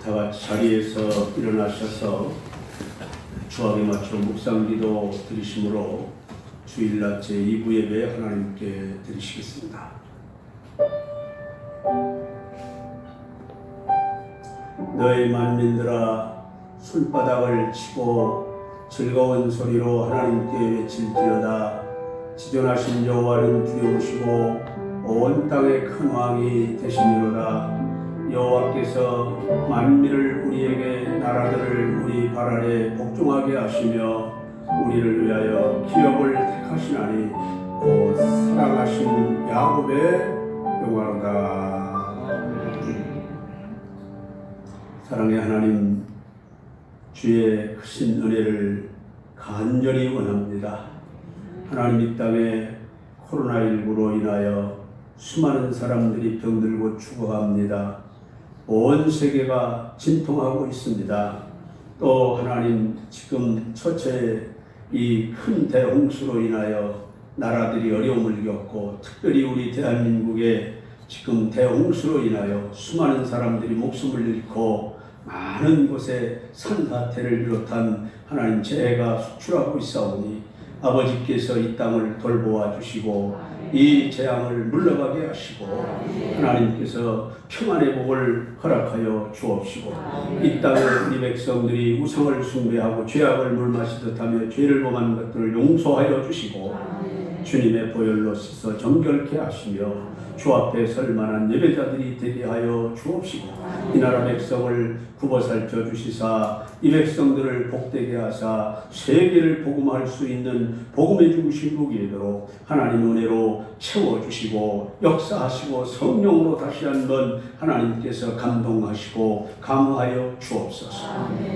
다 같이 자리에서 일어나셔서 주합에 맞춰 묵상기도 드리심으로 주일날 제2부 예배 하나님께 드리시겠습니다. 너희 만민들아 손바닥을 치고 즐거운 소리로 하나님께 외칠지어다. 지존하신 여호와는 두려우시고 온 땅의 큰 왕이 되시니로다. 여호와께서 만민을 우리에게 나라들을 우리 발 아래 복종하게 하시며 우리를 위하여 기업을 택하시나니 곧 사랑하신 야곱의 영광이다. 사랑의 하나님, 주의 크신 은혜를 간절히 원합니다. 하나님, 이 땅에 코로나19로 인하여 수많은 사람들이 병들고 죽어갑니다. 온 세계가 진통하고 있습니다. 또 하나님, 지금 첫째 이 큰 대홍수로 인하여 나라들이 어려움을 겪고 특별히 우리 대한민국에 지금 대홍수로 인하여 수많은 사람들이 목숨을 잃고 많은 곳에 산사태를 비롯한 하나님 재해가 속출하고 있사오니 아버지께서 이 땅을 돌보아 주시고 이 재앙을 물러가게 하시고 하나님께서 평안의 복을 허락하여 주옵시고 이 땅에 우리 백성들이 우상을 숭배하고 죄악을 물마시듯 하며 죄를 범한 것들을 용서하여 주시고 주님의 보혈로 씻어 정결케 하시며 주 앞에 설 만한 예배자들이 되게 하여 주옵시고 이 나라 백성을 굽어 살펴 주시사 이 백성들을 복되게 하사 세계를 복음할 수 있는 복음의 중심 복이 되도록 하나님 은혜로 채워주시고 역사하시고 성령으로 다시 한번 하나님께서 감동하시고 감화하여 주옵소서.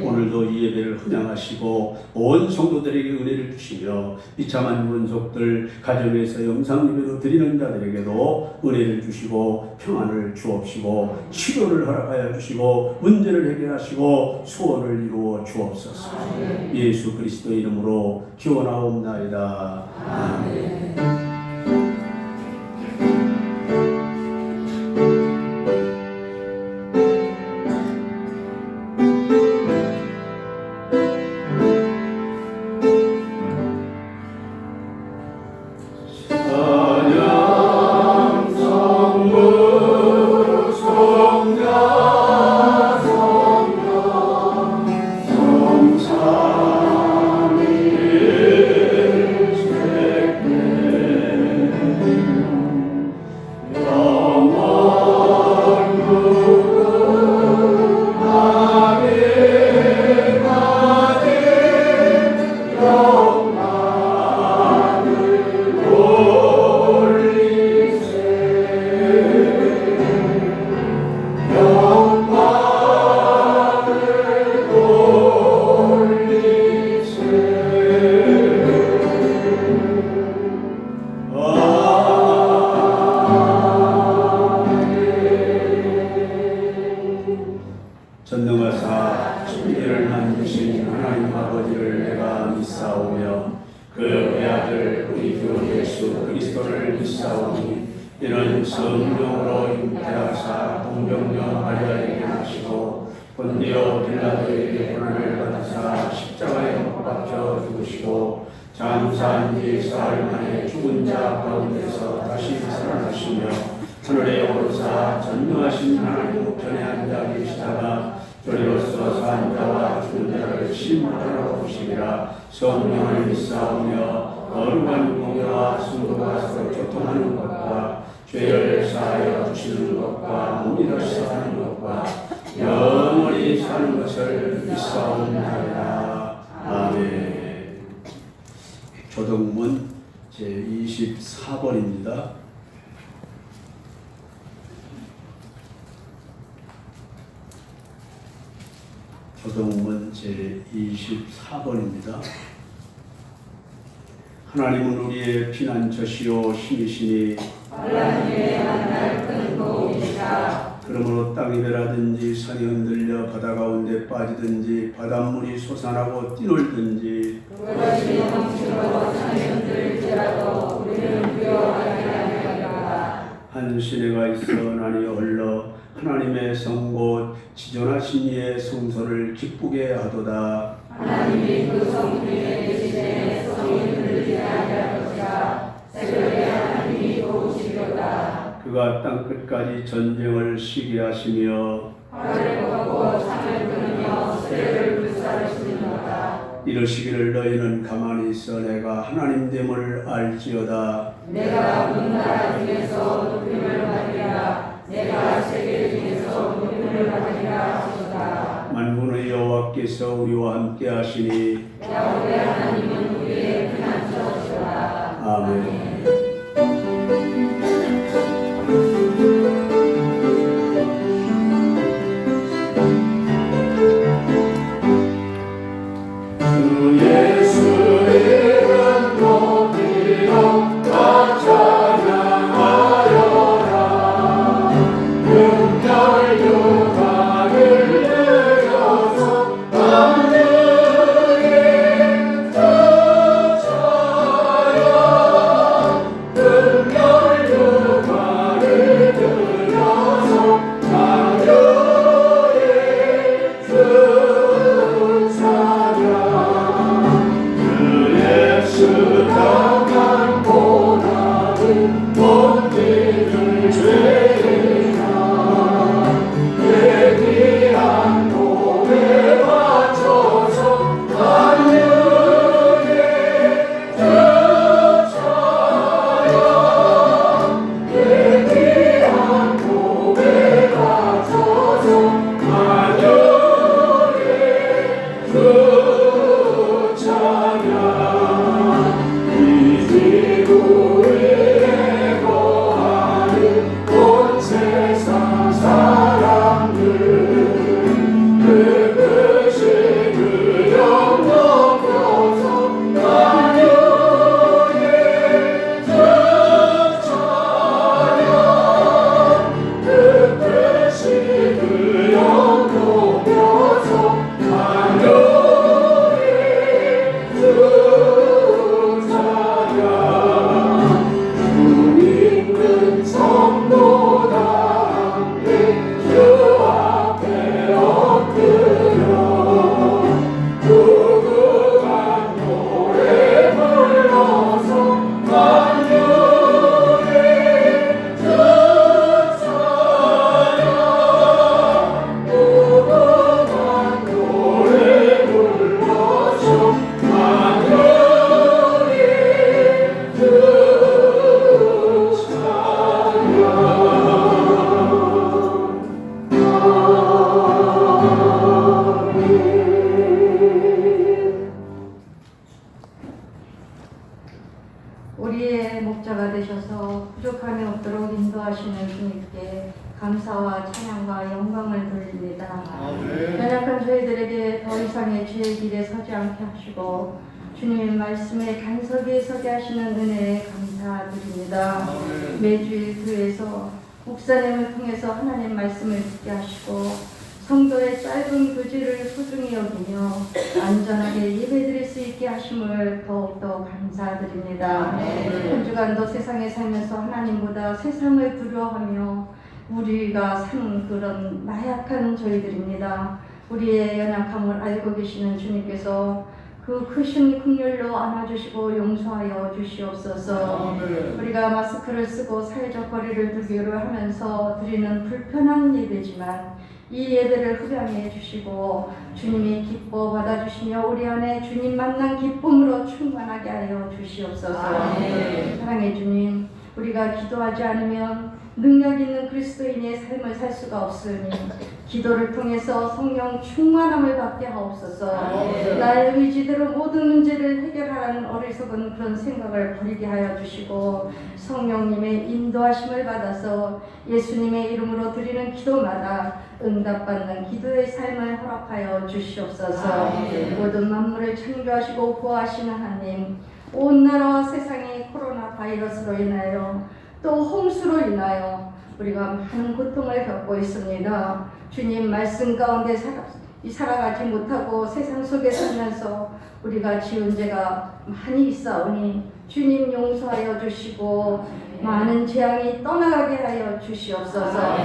오늘도 이 예배를 헌양하시고 온 성도들에게 은혜를 주시며 비참한 원속들 가정에서 영상 예배로 드리는 자들에게도 은혜를 주시고 평안을 주옵시고 치료를 허락하여 주시고 문제를 해결하시고 소원을 이루어 주옵소서. 예수 그리스도의 이름으로 기원하옵나이다. 아멘. 전능하사 천지를 만드신 하나님 아버지를 내가 믿사오며 그 외아들 우리 주 예수 그리스도를 믿사오니 이는 성령으로 잉태하사 동정녀 마리아에게 나시고 본디오 빌라도에게 고난을 받으사 십자가에 못 박혀 죽으시고 장사한 지 사흘 만에 죽은 자 가운데서 다시 살아나시며 하늘에 오르사 전능하신 하나님 우편에 앉아 계시다가 저리로서 산 자와 죽은 자를 심판하러 오시리라. 성령을 믿사오며 거룩한 공회와 성도가 서로 교통하는 것과 죄를 사하여 주시는 것과 몸이 다시 사는 것과 영원히 사는 것을 믿사옵나이다. 아멘. 조동문 제24번입니다. 조동문 제24번입니다. 하나님은 우리의 피난처시오 힘이시니 하나님의 만날 큰 도움이시라. 그러므로 땅이 베라든지 산이 흔들려 바다 가운데 빠지든지 바닷물이 솟아나고 뛰놀든지 그것이 형식으로 산이 흔들릴지라도 우리는 두려워하지 아니하리로다. 한 시내가 있어 나니 얼러 하나님의 성곧 지존하신 이의 성소를 기쁘게 하도다. 하나님이 그 성중에 계시되 성이 흔들리지 아니할 것이라. 새벽에 하나님이 도우시려다. 그가 땅끝까지 전쟁을 쉬게 하시며 화를 걷고 창을 끊으며 수레를 불사르시리로다. 이르시기를 너희는 가만히 있어 내가 하나님됨을 알지어다. 내가 온 나라 중에서 높임을 받으리라. 내가 세계 중에서 높임을 받으리라 하소서. 만군의 여호와께서 우리와 함께 하시니 야훼 하나님은 우리의 피난처시로다. 아멘. 우리의 목자가 되셔서 부족함이 없도록 인도하시는 주님께 감사와 찬양과 영광을 돌립니다. 연약한 저희들에게 더 이상의 죄의 길에 서지 않게 하시고 주님의 말씀에 간섭에 서게 하시는 은혜에 감사드립니다. 매주일 교회에서 목사님을 통해서 하나님 말씀을 듣게 하시고 성도의 짧은 교제를 소중히 여기며 안전하게 예배드릴 수 있게 하심을 더욱더 감사드립니다. 한 주간도 세상에 살면서 하나님보다 세상을 두려워하며 우리가 산 그런 나약한 저희들입니다. 우리의 연약함을 알고 계시는 주님께서 그 크신 긍휼로 안아주시고 용서하여 주시옵소서. 우리가 마스크를 쓰고 사회적 거리를 두기로 하면서 드리는 불편한 예배지만 이 예배를 흡양해 주시고 주님이 기뻐 받아주시며 우리 안에 주님 만난 기쁨으로 충만하게 하여 주시옵소서. 사랑의 주님, 우리가 기도하지 않으면 능력 있는 그리스도인의 삶을 살 수가 없으니 기도를 통해서 성령 충만함을 받게 하옵소서. 나의 의지대로 모든 문제를 해결하라는 어리석은 그런 생각을 버리게 하여 주시고 성령님의 인도하심을 받아서 예수님의 이름으로 드리는 기도마다 응답받는 기도의 삶을 허락하여 주시옵소서. 모든 만물을 창조하시고 보호하시는 하나님, 온 나라와 세상이 코로나 바이러스로 인하여 또 홍수로 인하여 우리가 많은 고통을 겪고 있습니다. 주님 말씀 가운데 살아가지 못하고 세상 속에 살면서 우리가 지은 죄가 많이 있사오니 주님 용서하여 주시고 많은 재앙이 떠나가게 하여 주시옵소서.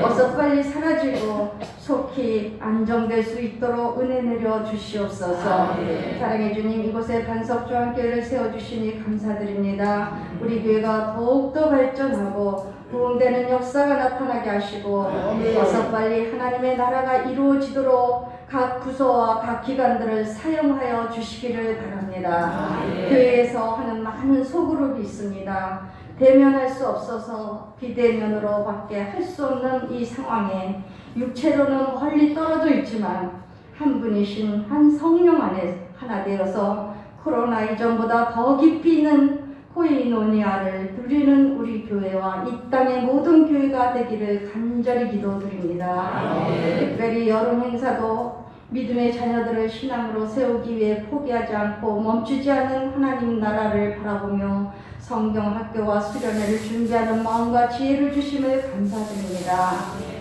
어서 빨리 사라지고 속히 안정될 수 있도록 은혜 내려 주시옵소서. 사랑해 주님, 이곳에 반석조항교회를 세워주시니 감사드립니다. 우리 교회가 더욱더 발전하고 부흥되는 역사가 나타나게 하시고 어서 빨리 하나님의 나라가 이루어지도록 각 부서와 각 기관들을 사용하여 주시기를 바랍니다. 교회에서 하는 많은 소그룹이 있습니다. 대면할 수 없어서 비대면으로 밖에 할 수 없는 이 상황에 육체로는 멀리 떨어져 있지만 한 분이신 한 성령 안에 하나 되어서 코로나 이전보다 더 깊이 있는 코이노니아를 누리는 우리 교회와 이 땅의 모든 교회가 되기를 간절히 기도드립니다. 특별히 여름 행사도 믿음의 자녀들을 신앙으로 세우기 위해 포기하지 않고 멈추지 않는 하나님 나라를 바라보며 성경 학교와 수련회를 준비하는 마음과 지혜를 주심을 감사드립니다.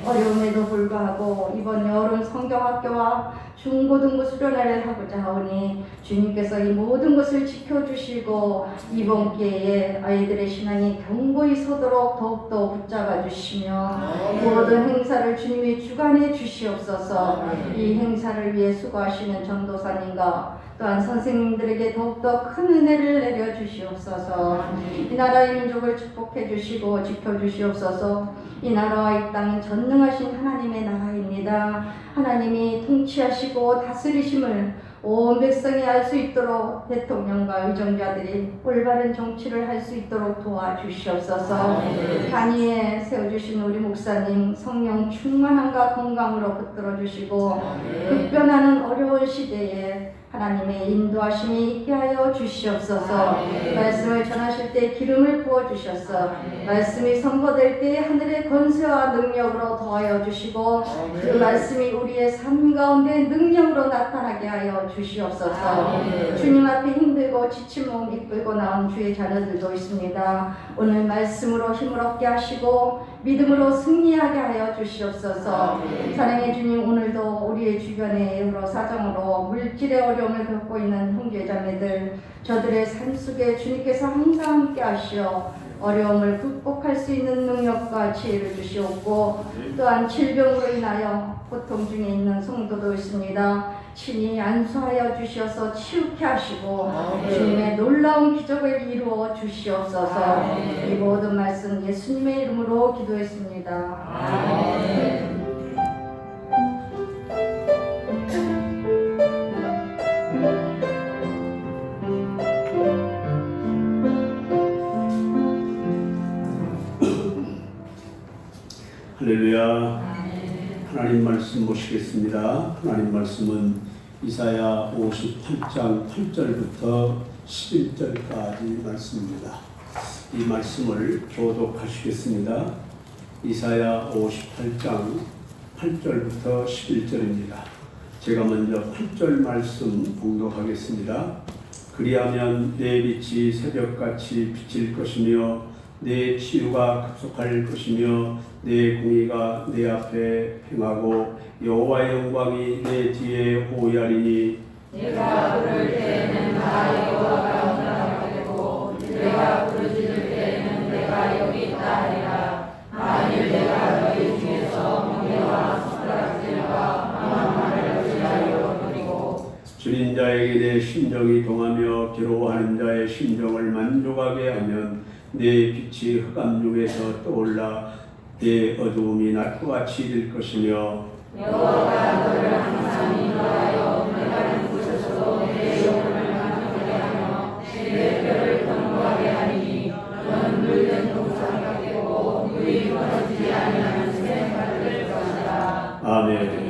어려움에도 불구하고 이번 여름 성경 학교와 중고등부 수련회를 하고자 하오니 주님께서 이 모든 것을 지켜주시고 이번 기회에 아이들의 신앙이 견고히 서도록 더욱더 붙잡아 주시며 모든 행사를 주님이 주관해 주시옵소서. 이 행사를 위해 수고하시는 전도사님과 또한 선생님들에게 더욱더 큰 은혜를 내려 주시옵소서. 이 나라의 민족을 축복해 주시고 지켜 주시옵소서. 이 나라와 이 땅은 전능하신 하나님의 나라입니다. 하나님이 통치하시고 다스리심을 온 백성이 알 수 있도록 대통령과 의정자들이 올바른 정치를 할 수 있도록 도와주시옵소서. 단위에 세워주신 우리 목사님 성령 충만함과 건강으로 붙들어 주시고 급변하는 어려운 시대에 하나님의 인도하심이 있게 하여 주시옵소서. 말씀을 전하실 때 기름을 부어주셔서 말씀이 선포될 때 하늘의 권세와 능력으로 더하여 주시고 그 말씀이 우리의 삶 가운데 능력으로 나타나게 하여 주시옵소서. 주님 앞에 힘들고 지친 몸 이끌고 나온 주의 자녀들도 있습니다. 오늘 말씀으로 힘을 얻게 하시고 믿음으로 승리하게 하여 주시옵소서. 사랑의 주님, 오늘도 우리의 주변의 여러 사정으로 물질의 어려움을 겪고 있는 형제자매들, 저들의 삶 속에 주님께서 항상 함께 하시어 어려움을 극복할 수 있는 능력과 지혜를 주시옵고 또한 질병으로 인하여 고통 중에 있는 성도도 있습니다. 친히 안수하여 주셔서 치유케 하시고 주님의 놀라운 기적을 이루어 주시옵소서. 이 모든 말씀 예수님의 이름으로 기도했습니다. 아멘. 할렐루야. 하나님 말씀 보시겠습니다. 하나님 말씀은 이사야 58장 8절부터 11절까지 말씀입니다. 이 말씀을 교독하시겠습니다. 이사야 58장 8절부터 11절입니다. 제가 먼저 8절 말씀 봉독하겠습니다. 그리하면 내 빛이 새벽같이 비칠 것이며 내 치유가 급속할 것이며 내 공의가 내 앞에 행하고 여호와의 영광이 내 뒤에 호위하리니 내가 부를 때에는 나 여호와가 응답하게 되고 내가 부르짖을 때에는 내가 여기 있다 하리라. 만일 내가 너희 중에서 명예와 손가락질과 망함을 어찌하여 누리고 줄인 자에게 내 심정이 동하며 괴로워하는 자의 심정을 만족하게 하면 내 빛이 흑암 중에서 떠올라 내 어두움이 낮과 같이 될 것이며 여호와가 너를 항상 인도하여 올바른 곳에서도 내 영혼을 만족하게 하며 내 뼈를 견고하게 하리니 너는 물된 동상이 되고 물이 끊어지지 아니하는 샘을 받을 것이다. 아멘.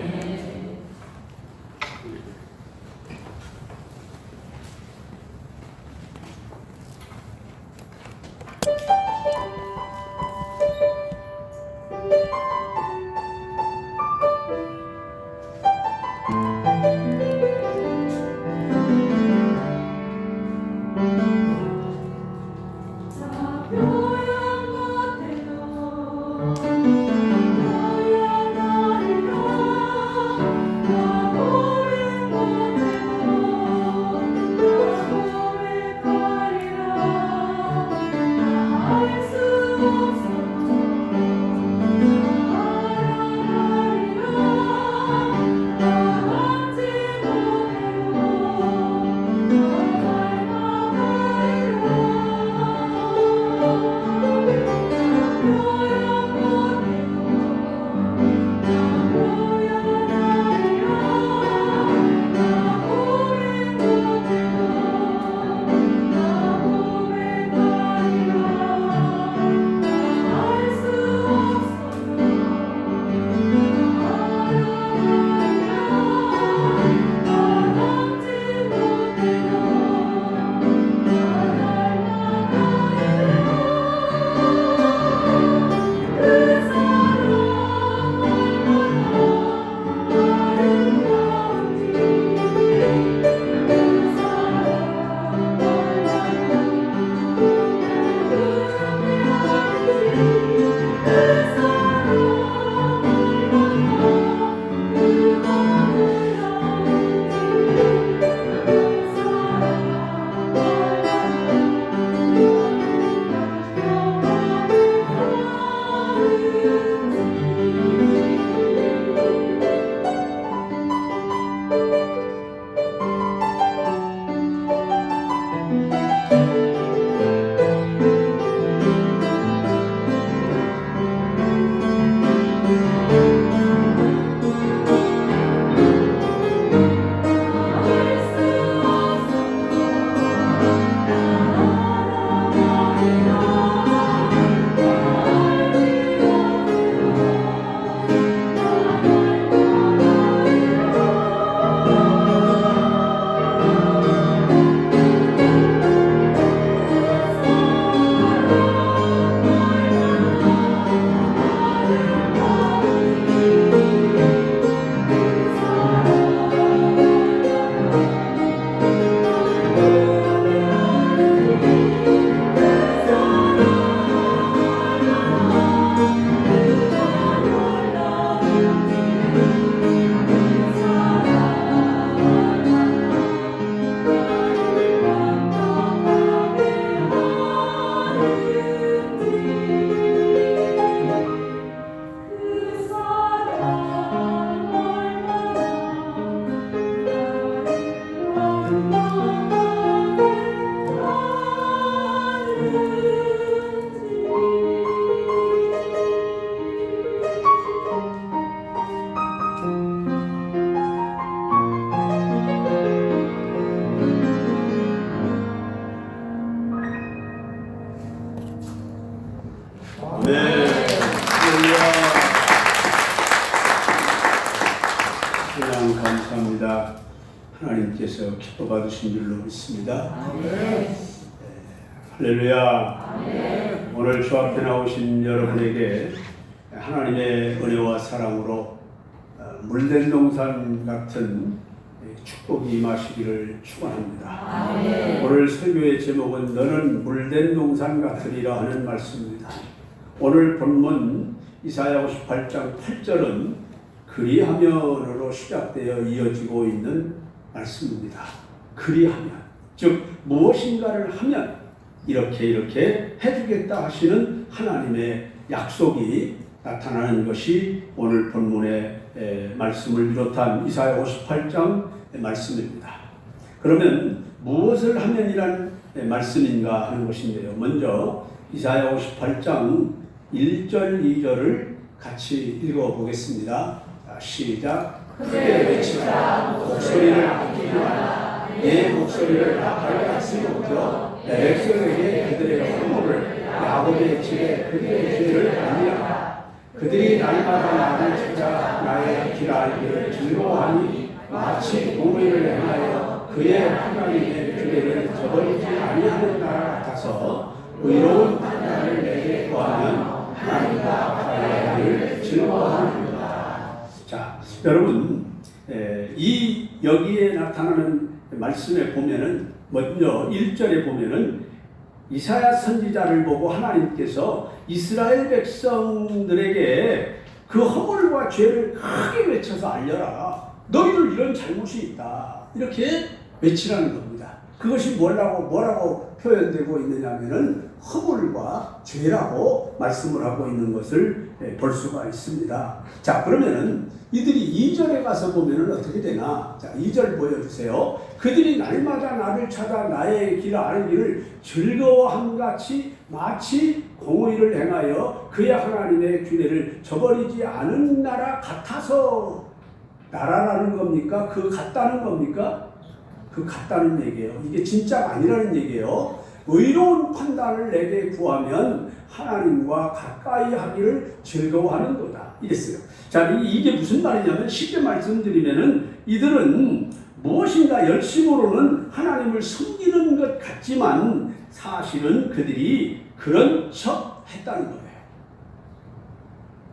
아멘. 할렐루야. 그냥 감사합니다. 하나님께서 기뻐 받으신 줄로 믿습니다. 할렐루야. 오늘 주 앞에 나오신 여러분에게 하나님의 은혜와 사랑으로 물된 동산 같은 축복이 임하시기를 축원합니다. 오늘 설교의 제목은 너는 물된 동산 같으리라 하는 말씀입니다. 오늘 본문 이사야 58장 8절은 그리하면으로 시작되어 이어지고 있는 말씀입니다. 그리하면, 즉 무엇인가를 하면 이렇게 해주겠다 하시는 하나님의 약속이 나타나는 것이 오늘 본문의 말씀을 비롯한 이사야 58장 말씀입니다. 그러면 무엇을 하면이란 말씀인가 하는 것인데요. 먼저 이사야 58장 1절 2절을 같이 읽어보겠습니다. 자, 시작. 크게 외치라. 목소리를 아끼지 마라. 내 목소리를 나팔 같이 높여 내 백성에게 그들의 허물을 야곱의 집에 그들의 죄를 알리라. 그들이 날마다 나를 찾아 나의 길 알기를 즐거워하니 마치 공의를 행하여 그의 하나님의 규례를 저버리지 아니하는 나라 같아서 의로운 판단을 내게 구하면 하나님과 바다의 일을 즐거워하는구나. 자, 여러분, 이 여기에 나타나는 말씀에 보면은 먼저 1절에 보면은 이사야 선지자를 보고 하나님께서 이스라엘 백성들에게 그 허물과 죄를 크게 외쳐서 알려라. 너희들 이런 잘못이 있다. 이렇게 외치라는 겁니다. 그것이 뭐라고 표현되고 있느냐면은 허물과 죄라고 말씀을 하고 있는 것을 볼 수가 있습니다. 자, 그러면은 이들이 2절에 가서 보면은 어떻게 되나? 자, 2절 보여주세요. 그들이 날마다 나를 찾아 나의 길을 알기를 즐거워함같이 마치 공의를 행하여 그의 하나님의 규례를 저버리지 않은 나라 같아서. 나라라는 겁니까? 그 같다는 겁니까? 그 같다는 얘기예요. 이게 진짜가 아니라는 얘기예요. 의로운 판단을 내게 구하면 하나님과 가까이 하기를 즐거워하는 거다. 이랬어요. 자, 이게 무슨 말이냐면 쉽게 말씀드리면은 이들은 무엇인가 열심으로는 하나님을 섬기는 것 같지만 사실은 그들이 그런 척 했다는 거예요.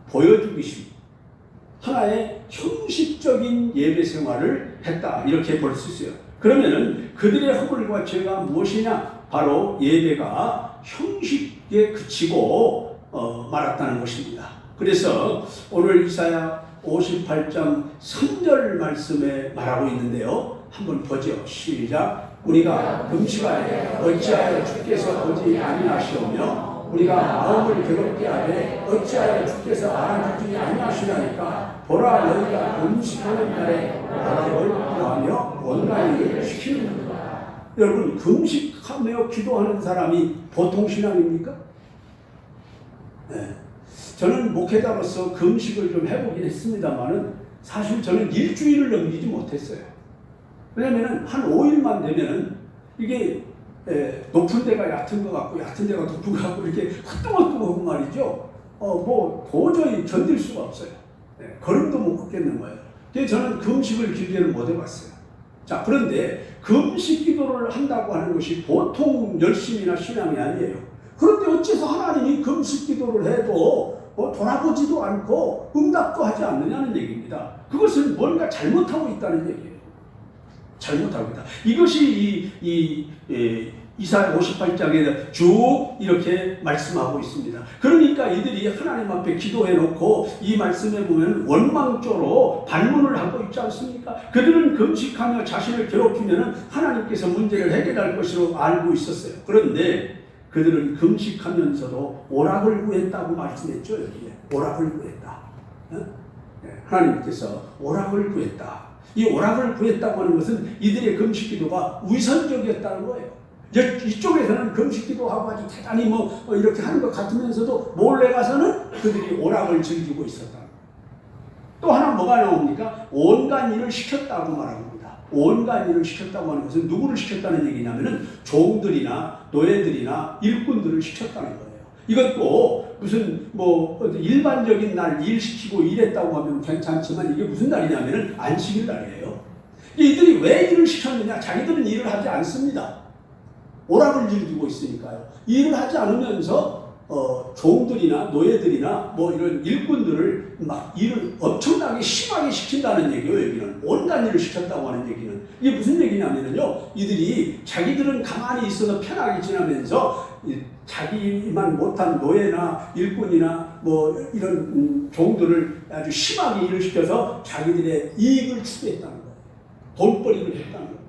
보여주기식. 하나의 형식적인 예배 생활을 했다. 이렇게 볼 수 있어요. 그러면은 그들의 허물과 죄가 무엇이냐? 바로 예배가 형식에 그치고 말았다는 것입니다. 그래서 오늘 이사야 58장 3절 말씀에 말하고 있는데요. 한번 보죠. 시작. 우리가 금식하되 어찌하여 주께서 보지 아니하시오며 우리가 마음을 괴롭게 하되 어찌하여 주께서 알아주지 아니하시나이까. 보라, 너희가 금식하는 날에 나를 구하며 온갖 일을 시키는구나. 여러분, 금식하며 기도하는 사람이 보통 신앙입니까? 네. 저는 목회자로서 금식을 좀 해보긴 했습니다만은 사실 저는 일주일을 넘기지 못했어요. 왜냐면은 한 5일만 되면은 이게 높은 데가 얕은 것 같고 얕은 데가 높은 것 같고 이렇게 헛뚱헛뚱하고 말이죠. 뭐 도저히 견딜 수가 없어요. 걸음도 못 걷겠는 거예요. 그래서 저는 금식을 길게는 못 해봤어요. 자, 그런데 금식 기도를 한다고 하는 것이 보통 열심이나 신앙이 아니에요. 그런데 어째서 하나님이 금식 기도를 해도 돌아보지도 않고 응답도 하지 않느냐는 얘기입니다. 그것은 뭔가 잘못하고 있다는 얘기예요. 잘못하고 있다. 이것이 이사야 58장에 쭉 이렇게 말씀하고 있습니다. 그러니까 이들이 하나님 앞에 기도해 놓고 이 말씀에 보면 원망조로 반문을 하고 있지 않습니까? 그들은 금식하며 자신을 괴롭히면 하나님께서 문제를 해결할 것으로 알고 있었어요. 그런데 그들은 금식하면서도 오락을 구했다고 말씀했죠. 여기에 오락을 구했다. 하나님께서 오락을 구했다. 이 오락을 구했다고 하는 것은 이들의 금식 기도가 위선적이었다는 거예요. 이쪽에서는 금식 기도하고 아주 대단히 이렇게 하는 것 같으면서도 몰래 가서는 그들이 오락을 즐기고 있었다. 또 하나 뭐가 나옵니까? 온갖 일을 시켰다고 말합니다. 온갖 일을 시켰다고 하는 것은 누구를 시켰다는 얘기냐면은 종들이나 노예들이나 일꾼들을 시켰다는 거예요. 이것도 무슨 뭐 일반적인 날 일 시키고 일했다고 하면 괜찮지만 이게 무슨 날이냐면은 안식일 날이에요. 이들이 왜 일을 시켰느냐? 자기들은 일을 하지 않습니다. 오락을 즐기고 있으니까요. 일을 하지 않으면서 종들이나 노예들이나 뭐 이런 일꾼들을 막 일을 엄청나게 심하게 시킨다는 얘기예요. 여기는 온갖 일을 시켰다고 하는 얘기는 이게 무슨 얘기냐면요, 이들이 자기들은 가만히 있어서 편하게 지나면서 자기만 못한 노예나 일꾼이나 뭐 이런 종들을 아주 심하게 일을 시켜서 자기들의 이익을 추구했다는 거예요. 돈벌이를 했다는 겁니다.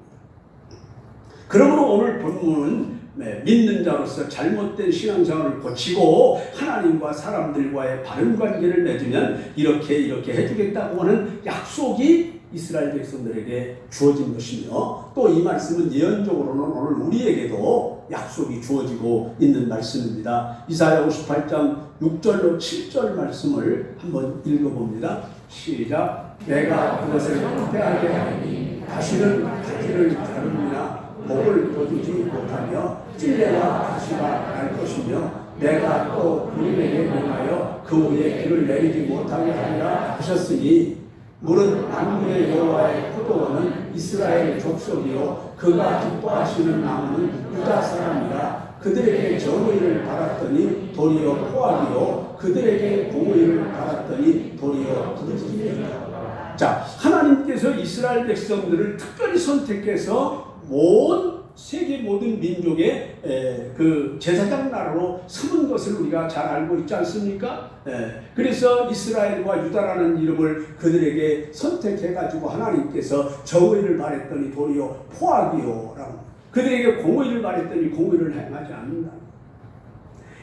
그러므로 오늘 본문은 믿는 자로서 잘못된 신앙생활을 고치고 하나님과 사람들과의 바른 관계를 맺으면 이렇게 해주겠다고 하는 약속이 이스라엘 백성들에게 주어진 것이며, 또 이 말씀은 예언적으로는 오늘 우리에게도 약속이 주어지고 있는 말씀입니다. 이사야 58장 6절로 7절 말씀을 한번 읽어봅니다. 시작. 내가 그것을 후퇴하게 하니 다시는 가지를 자릅니다. 목을 거두지 못하며 찔레와 가시가 날 것이며 내가 또 그들에게 명하여 그 위에 비를 내리지 못하게 하리라 하셨으니, 물은 만군의 여호와의 포도원은 이스라엘 족속이요 그가 기뻐하시는 나무는 유다 사람이라. 그들에게 정의를 바랐더니 도리어 포악이요 그들에게 공의를 바랐더니 도리어 부르짖음이라. 자, 하나님께서 이스라엘 백성들을 특별히 선택해서 세계 모든 민족의 그 제사장 나라로 삼은 것을 우리가 잘 알고 있지 않습니까? 그래서 이스라엘과 유다라는 이름을 그들에게 선택해가지고 하나님께서 정의를 바랬더니 도리어 포악이요 라고, 그들에게 공의를 바랬더니 공의를 행하지 않는다.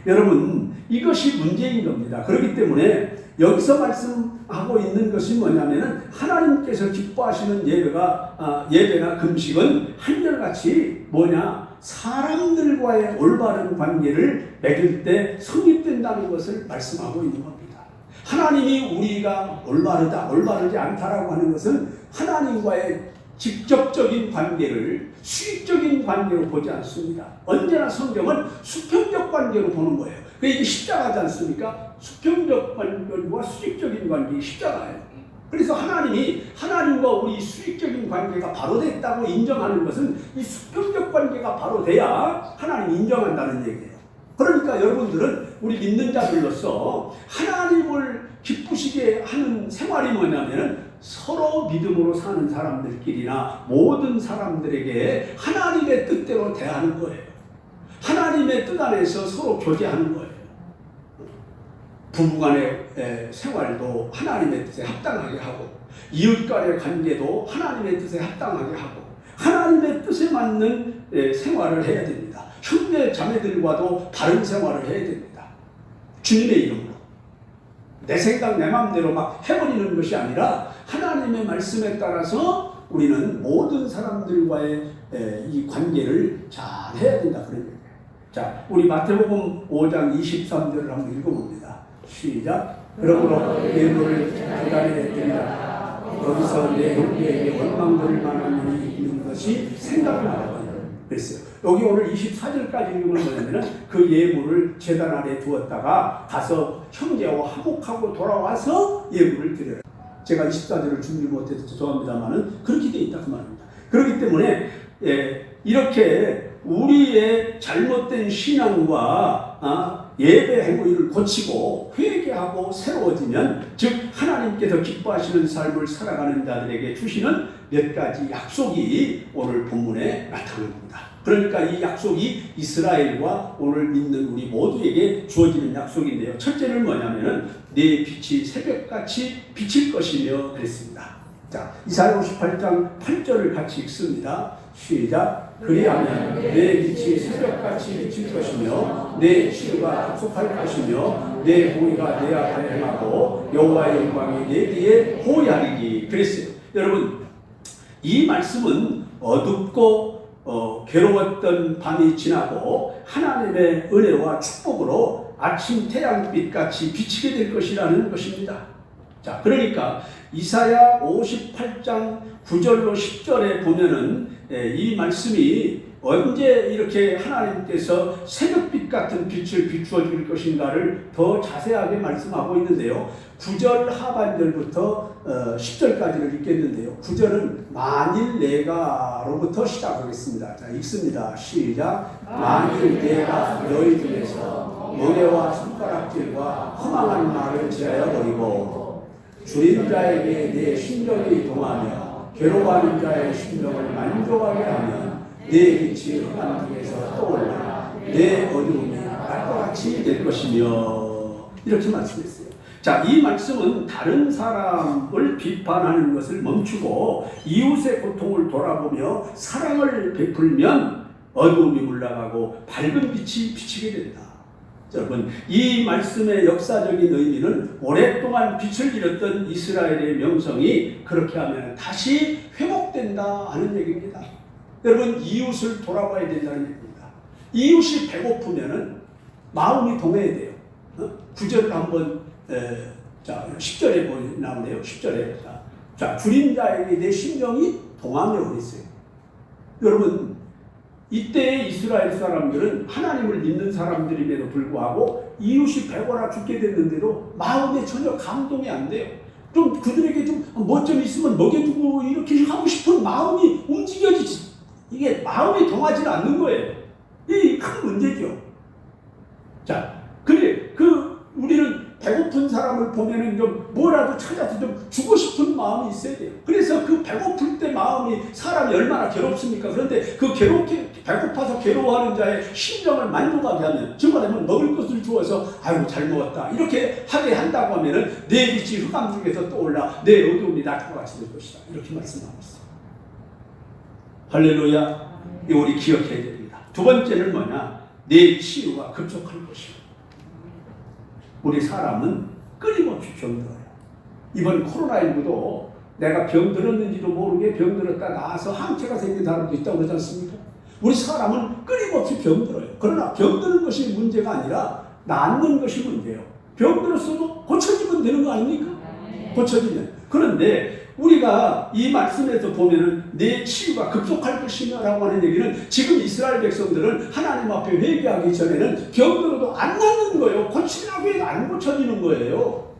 여러분, 이것이 문제인 겁니다. 그렇기 때문에 여기서 말씀하고 있는 것이 뭐냐면은 하나님께서 기뻐하시는 예배나 금식은 한결같이 사람들과의 올바른 관계를 맺을 때 성립된다는 것을 말씀하고 있는 겁니다. 하나님이 우리가 올바르지 않다라고 하는 것은 하나님과의 직접적인 관계를 수익적인 관계로 보지 않습니다. 언제나 성경은 수평적 관계로 보는 거예요. 이게 십자가지 않습니까? 수평적 관계와 수직적인 관계, 십자가예요. 그래서 하나님과 우리 수익적인 관계가 바로 됐다고 인정하는 것은 이 수평적 관계가 바로 돼야 하나님이 인정한다는 얘기예요. 그러니까 여러분들은 우리 믿는 자들로서 하나님을 기쁘시게 하는 생활이 뭐냐면은 서로 믿음으로 사는 사람들끼리나 모든 사람들에게 하나님의 뜻대로 대하는 거예요. 하나님의 뜻 안에서 서로 교제하는 거예요. 부부간의 생활도 하나님의 뜻에 합당하게 하고, 이웃간의 관계도 하나님의 뜻에 합당하게 하고, 하나님의 뜻에 맞는 생활을 해야 됩니다. 형제 자매들과도 바른 생활을 해야 됩니다. 주님의 이름으로. 내 생각 내 마음대로 막 해버리는 것이 아니라 하나님의 말씀에 따라서 우리는 모든 사람들과의 이 관계를 잘 해야 된다, 그런 얘기예요. 자, 우리 마태복음 5장 23절을 한번 읽어봅니다. 시작. 그러므로 예물을 제단에 드리라. 여기서 내 형제에게 원망될 만한 일이 있는 것이 생각나거든. 그랬어요. 여기 오늘 24절까지 읽으면 뭐냐면은 그 예물을 제단 아래 두었다가 가서 형제와 화목하고 돌아와서 예물을 드려라. 제가 24절을 준비 못해서 죄송합니다만은 그렇게 돼 있다 그 말입니다. 그렇기 때문에 이렇게 우리의 잘못된 신앙과 예배 행위를 고치고 회개하고 새로워지면, 즉 하나님께서 기뻐하시는 삶을 살아가는 자들에게 주시는 몇 가지 약속이 오늘 본문에 나타납니다. 그러니까 이 약속이 이스라엘과 오늘 믿는 우리 모두에게 주어지는 약속인데요. 첫째는 뭐냐면은 내 빛이 새벽같이 비칠 것이며 그랬습니다. 자, 이사야 58장 8절을 같이 읽습니다. 시작. 그리하면 내 빛이 새벽같이 비칠 것이며 내 치유가 접속할 것이며 내 공의가 내 앞에 행하고 여호와의 영광이 내 뒤에 호위하리니 그랬어요. 여러분, 이 말씀은 어둡고 괴로웠던 밤이 지나고 하나님의 은혜와 축복으로 아침 태양빛같이 비치게 될 것이라는 것입니다. 자, 그러니까 이사야 58장 9절로 10절에 보면은 이 말씀이 언제 이렇게 하나님께서 새벽빛 같은 빛을 비추어 줄 것인가를 더 자세하게 말씀하고 있는데요. 9절 하반절부터 10절까지를 읽겠는데요. 9절은 만일 내가로부터 시작하겠습니다. 자, 읽습니다. 시작. 만일 내가 너희 중에서 멍에와 손가락질과 허망한 말을 제하여 버리고 줄인 자에게 내 심령이 동하며 괴로워하는 자의 심령을 만족하게 하면 내 빛이 흑암 중에서 떠올라 내 어두움이 낮과 같이 될 것이며 이렇게 말씀했어요. 자, 이 말씀은 다른 사람을 비판하는 것을 멈추고 이웃의 고통을 돌아보며 사랑을 베풀면 어두움이 물러가고 밝은 빛이 비치게 된다. 여러분, 이 말씀의 역사적인 의미는 오랫동안 빛을 잃었던 이스라엘의 명성이 그렇게 하면 다시 회복된다 하는 얘기입니다. 여러분, 이웃을 돌아봐야 된다는 얘기입니다. 이웃이 배고프면은 마음이 동해야 돼요. 9절을 한번 자 10절에 나오네요. 10절에 자 줄인 자에게 내 심령이 동하며 그랬어요. 여러분, 이때의 이스라엘 사람들은 하나님을 믿는 사람들임에도 불구하고 이웃이 배고라 죽게 됐는데도 마음에 전혀 감동이 안 돼요. 좀 그들에게 좀 뭐 좀 있으면 먹여주고 이렇게 하고 싶은 마음이 움직여지지. 이게 마음이 동하지 않는 거예요. 이 큰 문제죠. 자, 그래 우리는 배고픈 사람을 보면은 좀 뭐라도 찾아서 좀 주고 싶은 마음이 있어야 돼요. 그래서 그 배고플 때 마음이 사람이 얼마나 괴롭습니까? 그런데 그 배고파서 괴로워하는 자의 심령을 만족하게 하면, 정말하면 먹을 것을 주어서 아이고 잘 먹었다 이렇게 하게 한다고 하면은 내 빛이 흑암 중에서 떠올라 내 어두움이 낮과 같이 될 것이다. 이렇게 말씀하고 있어요. 할렐루야. 이거 우리 기억해야 됩니다. 두 번째는 뭐냐? 내 치유가 급속할 것이다. 우리 사람은 끊임없이 병들어요. 이번 코로나19도 내가 병들었는지도 모르게 병들었다 나아서 항체가 생긴 사람도 있다고 그러지 않습니까? 우리 사람은 끊임없이 병들어요. 그러나 병드는 것이 문제가 아니라 낫는 것이 문제예요. 병들었어도 고쳐지면 되는 거 아닙니까? 고쳐지면. 그런데 우리가 이 말씀에서 보면은 내 치유가 급속할 것이며 라고 하는 얘기는 지금 이스라엘 백성들은 하나님 앞에 회개하기 전에는 병들어도 안 낫는 거예요. 고치려고 해도 안 고쳐지는 거예요.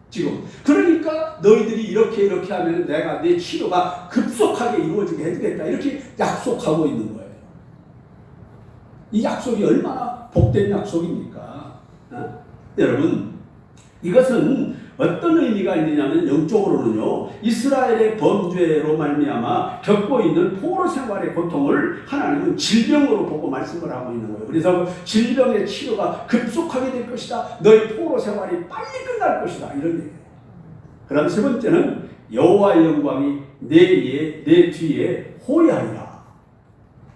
지금. 그러니까 너희들이 이렇게 하면 내가 내 치료가 급속하게 이루어지게 해주겠다. 이렇게 약속하고 있는 거예요. 이 약속이 얼마나 복된 약속입니까? 여러분, 이것은 어떤 의미가 있느냐면 영적으로는요, 이스라엘의 범죄로 말미암아 겪고 있는 포로 생활의 고통을 하나님은 질병으로 보고 말씀을 하고 있는 거예요. 그래서 질병의 치료가 급속하게 될 것이다. 너희 포로 생활이 빨리 끝날 것이다. 이런 얘기예요. 그다음 세 번째는 여호와의 영광이 내 뒤에 호위하리라.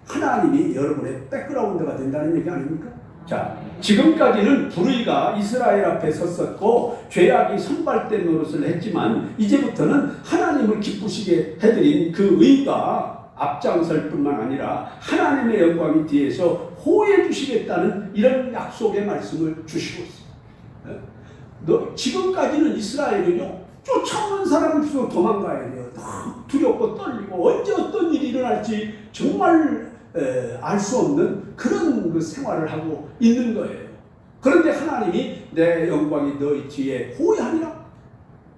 하나님이 여러분의 백그라운드가 된다는 얘기 아닙니까? 자, 지금까지는 불의가 이스라엘 앞에 섰었고 죄악이 선발된 노릇을 했지만 이제부터는 하나님을 기쁘시게 해드린 그 의가 앞장설 뿐만 아니라 하나님의 영광이 뒤에서 호해 주시겠다는 이런 약속의 말씀을 주시고 있습니다. 지금까지는 이스라엘은요, 쫓아오는 사람을 주고 도망가야 돼요. 두렵고 떨리고 언제 어떤 일이 일어날지 정말 알 수 없는 그런 그 생활을 하고 있는 거예요. 그런데 하나님이 내 영광이 너희 뒤에 호위하리라.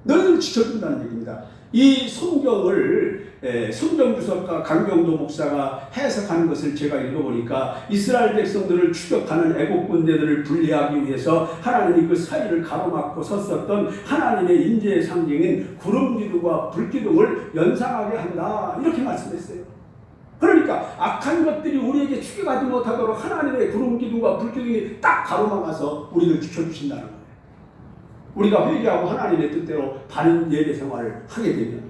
너희를 지켜준다는 얘기입니다. 이 성경을 성경주석가 강경도 목사가 해석하는 것을 제가 읽어보니까 이스라엘 백성들을 추격하는 애국 군대들을 분리하기 위해서 하나님이 그 사이를 가로막고 섰었던 하나님의 임재의 상징인 구름기둥과 불기둥을 연상하게 한다. 이렇게 말씀했어요. 그러니까 악한 것들이 우리에게 추격하지 못하도록 하나님의 구름기둥과 불기둥이 딱 가로막아서 우리를 지켜주신다는 거예요. 우리가 회개하고 하나님의 뜻대로 바른 예배 생활을 하게 되면.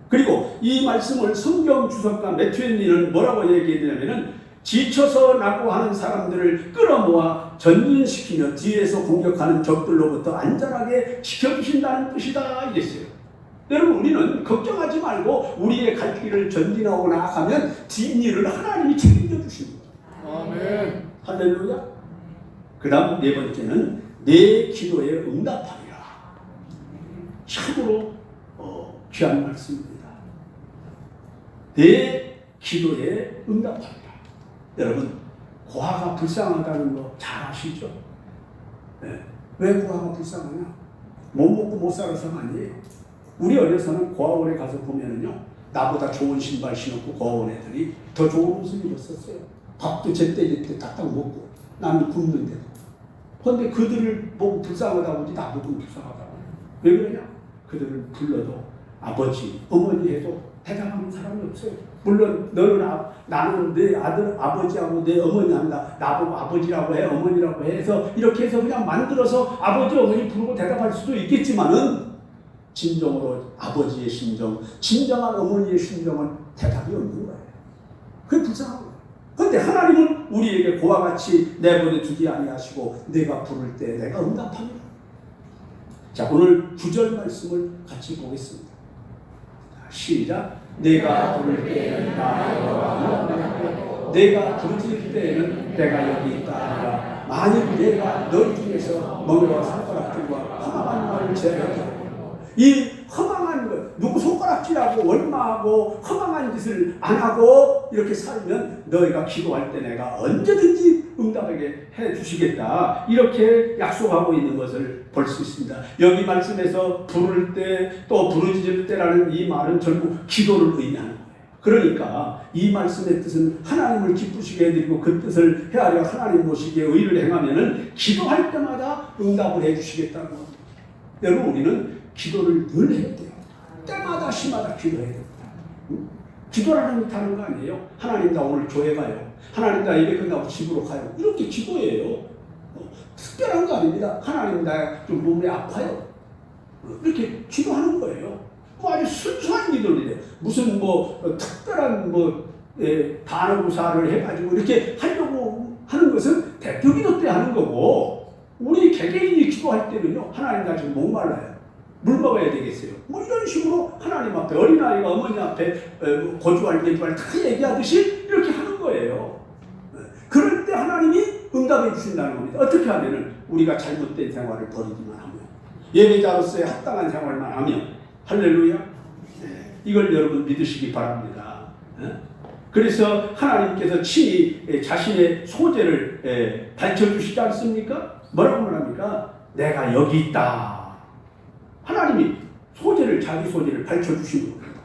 그리고 이 말씀을 성경 주석가 매튜엔리는 뭐라고 얘기했냐면은 지쳐서 낙오하는 사람들을 끌어모아 전진시키며 뒤에서 공격하는 적들로부터 안전하게 지켜주신다는 뜻이다 이랬어요. 여러분, 우리는 걱정하지 말고 우리의 갈 길을 전진하고 나아가면 뒷일을 하나님이 책임져 주시는 거예요. 아멘. 할렐루야. 그 다음 네 번째는 내 기도에 응답하리라. 참으로 귀한 말씀입니다. 내 기도에 응답하리라. 여러분, 고아가 불쌍하다는 거 잘 아시죠? 네. 왜 고아가 불쌍하냐? 못 먹고 못 살아서 아니에요. 우리 어려서는 고아원에 가서 보면은요, 나보다 좋은 신발 신었고 고아원 애들이 더 좋은 옷을 입었었어요. 밥도 제때 딱딱 먹고 나는 굶는데도. 그런데 그들을 보고 불쌍하다고 하지 나보고 불쌍하다고. 왜 그러냐? 그들을 불러도 아버지, 어머니 해도 대답하는 사람이 없어요. 물론 나는 내 아들 아버지하고 내 어머니 한다. 나보고 아버지라고 해, 어머니라고 해서 이렇게 해서 그냥 만들어서 아버지 어머니 부르고 대답할 수도 있겠지만은 진정으로 아버지의 심정, 진정한 어머니의 심정은 대답이 없는 거예요. 그게 불쌍한 거예요. 그런데 하나님은 우리에게 고와 같이 내버려 두지 아니하시고 내가 부를 때 내가 응답합니다. 자, 오늘 9절 말씀을 같이 보겠습니다. 시작. 내가 부를 때에는 나 여호와, 내가 부르짖을 때에는 내가 여기 있다 하라. 만일 내가 너희 중에서 멍에와 손가락질과 허망한 말을 제하여, 이 허망한 것, 누구 손가락질하고 원망하고 허망한 짓을 안 하고 이렇게 살면 너희가 기도할 때 내가 언제든지 응답하게 해주시겠다, 이렇게 약속하고 있는 것을 볼 수 있습니다. 여기 말씀에서 부를 때 또 부르짖을 때라는 이 말은 결국 기도를 의미하는 거예요. 그러니까 이 말씀의 뜻은 하나님을 기쁘시게 해드리고 그 뜻을 헤아려 하나님 보시기에 의를 행하면은 기도할 때마다 응답을 해주시겠다는 겁니다. 여러분, 우리는 기도를 늘 해야 돼요. 때마다 시마다 기도해야 됩니다. 기도라는 다른 거 아니에요. 하나님 나 오늘 교회 가요. 하나님 나 예배 끝나고 집으로 가요. 이렇게 기도해요. 특별한 거 아닙니다. 하나님 나 좀 몸이 아파요. 이렇게 기도하는 거예요. 아주 순수한 기도를 해요. 무슨 특별한 단어구사를 해가지고 이렇게 하려고 하는 것은 대표 기도 때 하는 거고, 우리 개개인이 기도할 때는요, 하나님 나 지금 목말라요. 물 먹어야 되겠어요. 이런 식으로 하나님 앞에, 어린아이가 어머니 앞에 고주할 예주할 다 얘기하듯이 이렇게 하는 거예요. 그럴 때 하나님이 응답해 주신다는 겁니다. 어떻게 하면은 우리가 잘못된 생활을 버리기만 하면, 예배자로서의 합당한 생활만 하면, 할렐루야. 이걸 여러분 믿으시기 바랍니다. 그래서 하나님께서 친히 자신의 소재를 밝혀주시지 않습니까? 뭐라고 말합니까? 내가 여기 있다. 하나님이 자기 소재를 밝혀주시는 겁니다.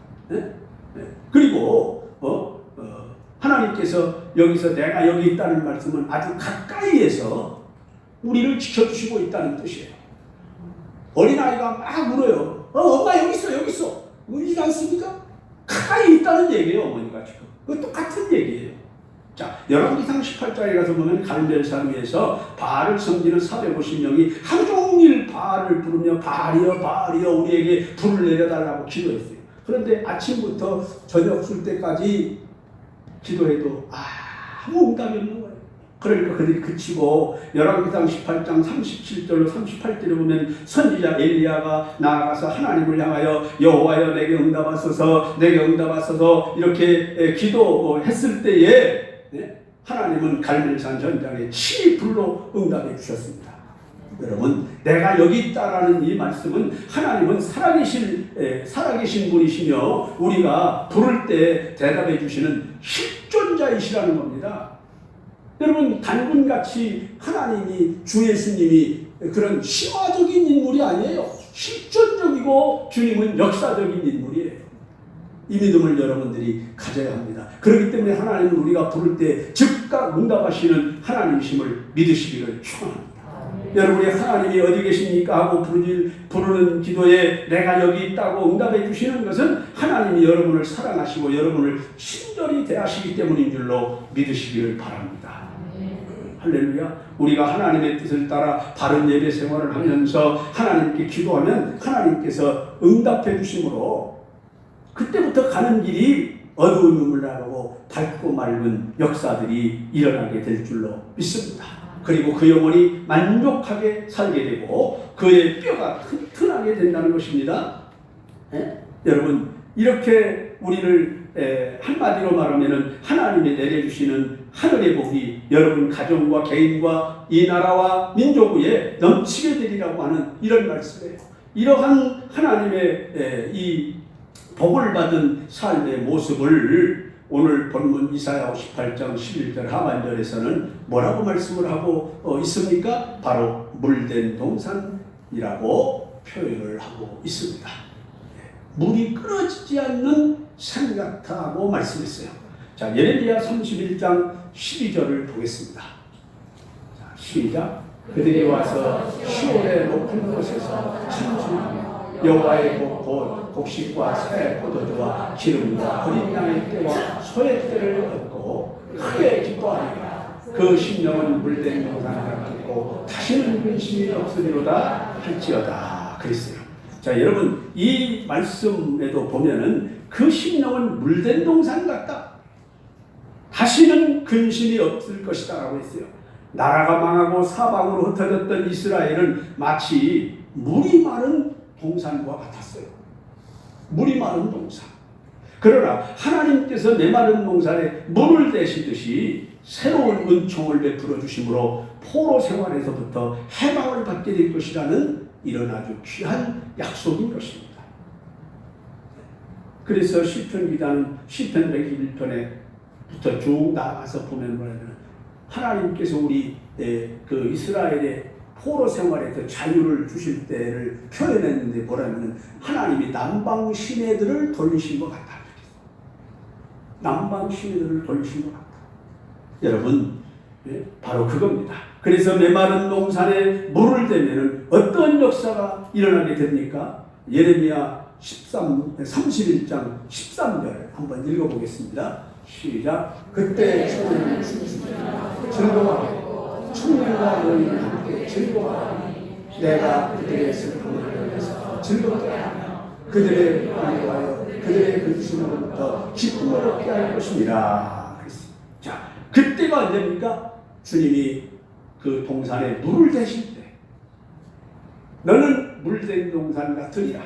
그리고 하나님께서 여기서 내가 여기 있다는 말씀은 아주 가까이에서 우리를 지켜주시고 있다는 뜻이에요. 어린아이가 막 울어요. 엄마 여기 있어, 여기 있어. 울지 않습니까? 가까이 있다는 얘기예요, 어머니가 지금. 그거 똑같은 얘기예요. 자, 열왕기상 18장에 가서 보면 갈멜산 위에서 바알을 섬기는 450명이 하루 종일 바알을 부르며 바알이여 바알이여 우리에게 불을 내려달라고 기도했어요. 그런데 아침부터 저녁 술 때까지 기도해도 아무 응답이 없는 거예요. 그러니까 그들이 그치고 열왕기상 18장 37절로 38절에 보면 선지자 엘리야가 나아가서 하나님을 향하여 여호와여 내게 응답하소서, 내게 응답하소서 이렇게 기도했을 때에 하나님은 갈멜산 전장에 친히 불로 응답해 주셨습니다. 여러분, 내가 여기 있다라는 이 말씀은 하나님은 살아계신 분이시며 우리가 부를 때 대답해 주시는 실존자이시라는 겁니다. 여러분, 단군같이 하나님이, 주 예수님이 그런 심화적인 인물이 아니에요. 실존적이고 주님은 역사적인 인물이에요. 이 믿음을 여러분들이 가져야 합니다. 그렇기 때문에 하나님은 우리가 부를 때 즉각 응답하시는 하나님이심을 믿으시기를 축원합니다. 여러분이 하나님이 어디 계십니까 하고 부르는 기도에 내가 여기 있다고 응답해 주시는 것은 하나님이 여러분을 사랑하시고 여러분을 친절히 대하시기 때문인 줄로 믿으시기를 바랍니다. 할렐루야. 우리가 하나님의 뜻을 따라 바른 예배 생활을 하면서 하나님께 기도하면 하나님께서 응답해 주심으로 그때부터 가는 길이 어두운 눈물 나고 밝고 맑은 역사들이 일어나게 될 줄로 믿습니다. 그리고 그 영혼이 만족하게 살게 되고 그의 뼈가 튼튼하게 된다는 것입니다. 여러분, 이렇게 우리를 한마디로 말하면 하나님이 내려주시는 하늘의 복이 여러분 가정과 개인과 이 나라와 민족 위에 넘치게 되리라고 하는 이런 말씀이에요. 이러한 하나님의 이 복을 받은 삶의 모습을 오늘 본문 이사야 58장 11절 하반절에서는 뭐라고 말씀을 하고 있습니까? 바로 물된 동산이라고 표현을 하고 있습니다. 물이 끊어지지 않는 산 같다고 말씀했어요. 자, 예레미야 31장 12절을 보겠습니다. 자, 시작. 그들이 와서 시온의 높은 곳에서 춤추며 여호와의 곧 곡식과 새 포도주와 기름과 어린 양의 떼와 소의 떼를 얻고 크게 기뻐하리라. 그 심령은 물된 동산 같겠고 다시는 근심이 없으리로다 할지어다 그랬어요. 자, 여러분 이 말씀에도 보면은 그 심령은 물된 동산 같다. 다시는 근심이 없을 것이다 라고 했어요. 나라가 망하고 사방으로 흩어졌던 이스라엘은 마치 물이 마른 동산과 같았어요. 물이 마른 동산. 그러나 하나님께서 메마른 동산에 물을 대시듯이 새로운 은총을 베풀어 주심으로 포로 생활에서부터 해방을 받게 될 것이라는 이런 아주 귀한 약속인 것입니다. 그래서 시편 기자는 시편 121편에부터 쭉 나가서 보면 뭐냐면 하나님께서 우리 그 이스라엘의 포로 생활에서 자유를 주실 때를 표현했는데 뭐라면 하나님이 남방 시내들을 돌리신 것 같다. 남방 시내들을 돌리신 것 같다. 여러분 바로 그겁니다. 그래서 메마른 동산에 물을 대면은 어떤 역사가 일어나게 됩니까? 예레미야 31장 13절 한번 읽어보겠습니다. 시작. 그때 주는 즐거워하고 청년과 노인을 함께 즐거워하니 내가 그들의 슬픔을 돌려서 즐겁게 하며 그들의 관리하여 그들의 근심으로부터 기쁨을 얻게 할 것입니다. 자, 그때가 언제입니까? 주님이 그 동산에 물을 대실 때 너는 물된 동산 같으리라.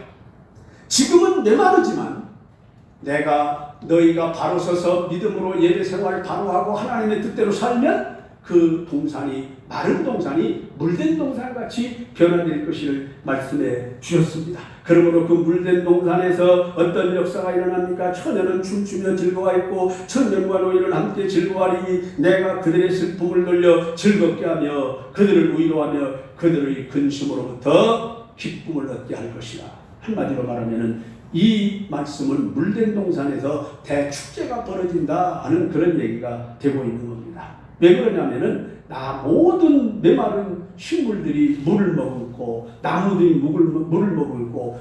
지금은 메마르지만 내가 너희가 바로 서서 믿음으로 예배 생활을 바로 하고 하나님의 뜻대로 살면 그 동산이 마른 동산이 물된 동산같이 변화될 것을 말씀해 주셨습니다. 그러므로 그 물된 동산에서 어떤 역사가 일어납니까? 처녀는 춤추며 즐거워했고 청년과 노인은 함께 즐거워하리니 내가 그들의 슬픔을 돌려 즐겁게 하며 그들을 위로하며 그들의 근심으로부터 기쁨을 얻게 할 것이라. 한마디로 말하면 이 말씀은 물된 동산에서 대축제가 벌어진다 하는 그런 얘기가 되고 있는 겁니다. 왜 그러냐면은 모든 메마른 식물들이 물을 머금고 나무들이 물을 머금고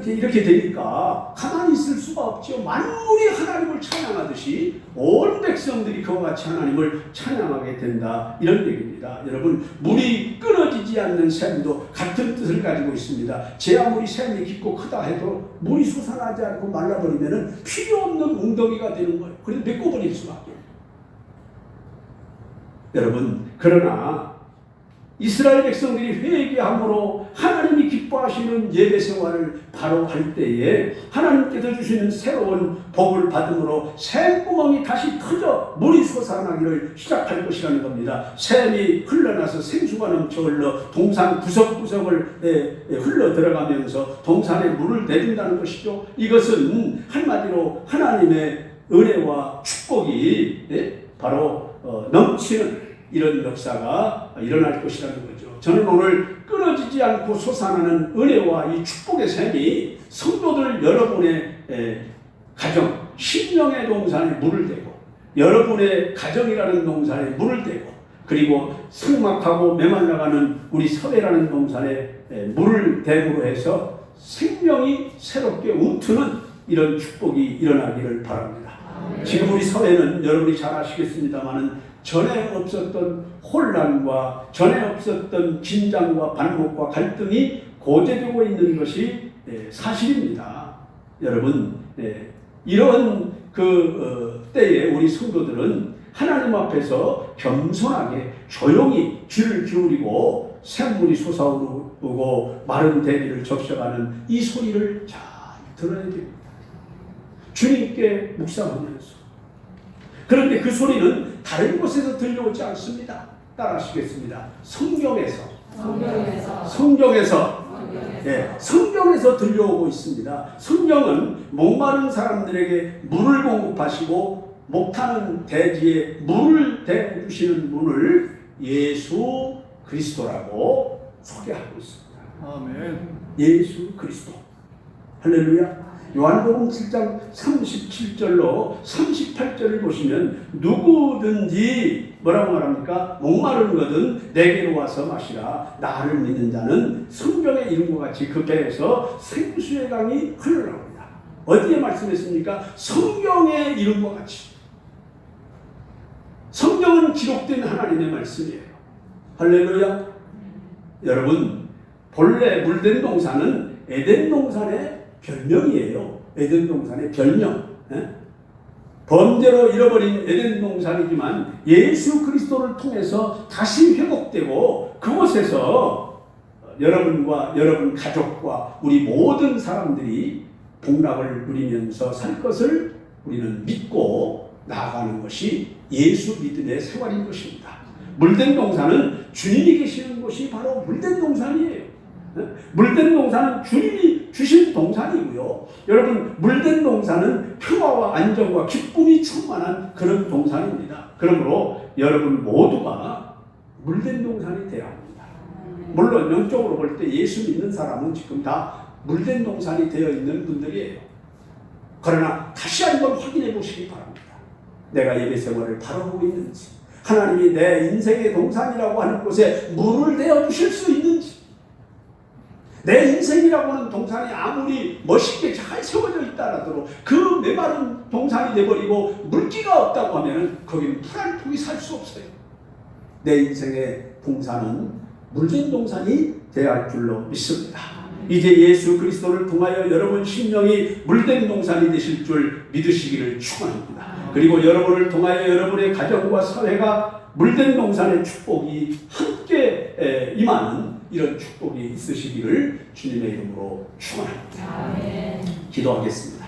이렇게 되니까 가만히 있을 수가 없죠. 만물이 하나님을 찬양하듯이 온 백성들이 그와 같이 하나님을 찬양하게 된다 이런 얘기입니다. 여러분 물이 끊어지지 않는 샘도 같은 뜻을 가지고 있습니다. 제 아무리 샘이 깊고 크다 해도 물이 솟아나지 않고 말라버리면 필요 없는 웅덩이가 되는 거예요. 그래서 메꿔버릴 수밖에. 여러분 그러나 이스라엘 백성들이 회개함으로 하나님이 기뻐하시는 예배 생활을 바로 할 때에 하나님께서 주시는 새로운 복을 받음으로 샘구멍이 다시 터져 물이 솟아나기를 시작할 것이라는 겁니다. 샘이 흘러나서 생수가 넘쳐 흘러 동산 구석구석을 흘러 들어가면서 동산에 물을 내린다는 것이죠. 이것은 한마디로 하나님의 은혜와 축복이 바로 넘치는 이런 역사가 일어날 것이라는 거죠. 저는 오늘 끊어지지 않고 솟아나는 은혜와 이 축복의 샘이 성도들 여러분의 가정, 심령의 동산에 물을 대고 여러분의 가정이라는 동산에 물을 대고 그리고 삭막하고 메말라가는 우리 사회라는 동산에 물을 대므로 해서 생명이 새롭게 움트는 이런 축복이 일어나기를 바랍니다. 지금 우리 사회는 여러분이 잘 아시겠습니다마는 전에 없었던 혼란과 전에 없었던 긴장과 반목과 갈등이 고조되고 있는 것이 사실입니다. 여러분 이런 때에 우리 성도들은 하나님 앞에서 겸손하게 조용히 귀를 기울이고 샘물이 솟아오르고 마른 대비를 적셔가는 이 소리를 잘 들어야 됩니다. 주님께 묵상하면서. 그런데 그 소리는 다른 곳에서 들려오지 않습니다. 따라하시겠습니다. 성경에서 들려오고 있습니다. 성경은 목마른 사람들에게 물을 공급하시고 목타는 대지에 물을 대주시는 분을 예수 그리스도라고 소개하고 있습니다. 아멘. 예수 그리스도. 할렐루야. 요한복음 7장 37절로 38절을 보시면 누구든지 뭐라고 말합니까? 목마른 거든 내게로 와서 마시라. 나를 믿는 자는 성경의 이름과 같이 그 배에서 생수의 강이 흘러나옵니다. 어디에 말씀했습니까? 성경의 이름과 같이. 성경은 기록된 하나님의 말씀이에요. 할렐루야. 여러분, 본래 물된 동산은 에덴 동산의 별명이에요. 에덴 동산의 별명. 범죄로 잃어버린 에덴 동산이지만 예수 그리스도를 통해서 다시 회복되고 그곳에서 여러분과 여러분 가족과 우리 모든 사람들이 복락을 누리면서 살 것을 우리는 믿고 나아가는 것이 예수 믿음의 생활인 것입니다. 물된 동산은 주님이 계시는 곳이 바로 물된 동산이에요. 물된 동산은 주님이 주신 동산이고요. 여러분, 물된 동산은 평화와 안정과 기쁨이 충만한 그런 동산입니다. 그러므로 여러분 모두가 물된 동산이 되어야 합니다. 물론 영적으로 볼 때 예수 믿는 사람은 지금 다 물된 동산이 되어 있는 분들이에요. 그러나 다시 한번 확인해 보시기 바랍니다. 내가 예배 생활을 바라보고 있는지, 하나님이 내 인생의 동산이라고 하는 곳에 물을 대어 주실 수 있는지, 내 인생이라고 하는 동산이 아무리 멋있게 잘 세워져 있다 하더라도 그 메마른 동산이 돼버리고 물기가 없다고 하면 거기는 풀 한 폭이 살 수 없어요. 내 인생의 동산은 물된 동산이 되어야 할 줄로 믿습니다. 이제 예수 그리스도를 통하여 여러분 심령이 물된 동산이 되실 줄 믿으시기를 축원합니다. 그리고 여러분을 통하여 여러분의 가정과 사회가 물된 동산의 축복이 함께 임하는 이런 축복이 있으시기를 주님의 이름으로 축원합니다. 기도하겠습니다.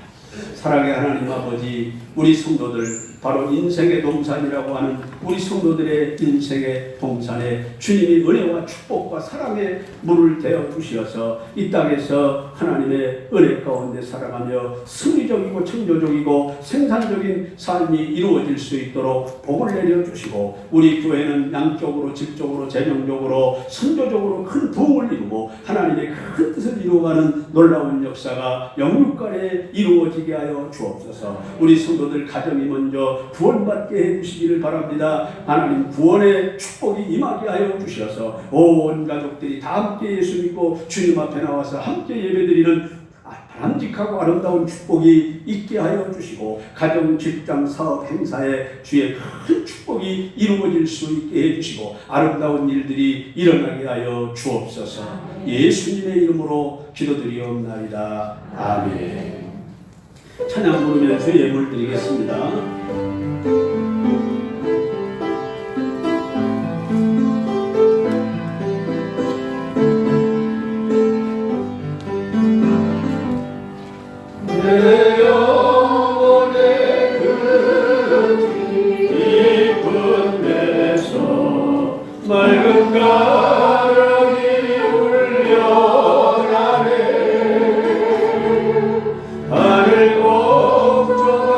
사랑의 하나님 아버지, 우리 성도들 바로 인생의 동산이라고 하는 우리 성도들의 인생의 동산에 주님이 은혜와 축복과 사랑의 물을 대어 주시어서 이 땅에서 하나님의 은혜 가운데 살아가며 승리적이고 창조적이고 생산적인 삶이 이루어질 수 있도록 복을 내려주시고, 우리 교회는 양적으로 질적으로 재정적으로 선교적으로 큰 부흥을 이루고 하나님의 큰 뜻을 이루어가는 놀라운 역사가 영육간에 이루어지게 하여 주옵소서. 우리 성도들 가정이 먼저 구원받게 해주시기를 바랍니다. 하나님 구원의 축복이 임하게 하여 주셔서 온 가족들이 다 함께 예수 믿고 주님 앞에 나와서 함께 예배드리는 바람직하고 아름다운 축복이 있게 하여 주시고, 가정, 직장, 사업, 행사에 주의 큰 축복이 이루어질 수 있게 해주시고 아름다운 일들이 일어나게 하여 주옵소서. 예수님의 이름으로 기도드리옵나이다. 아멘. 찬양 부르면서 예물 드리겠습니다. 맑은 가락이 울려가네. 하늘 옥조가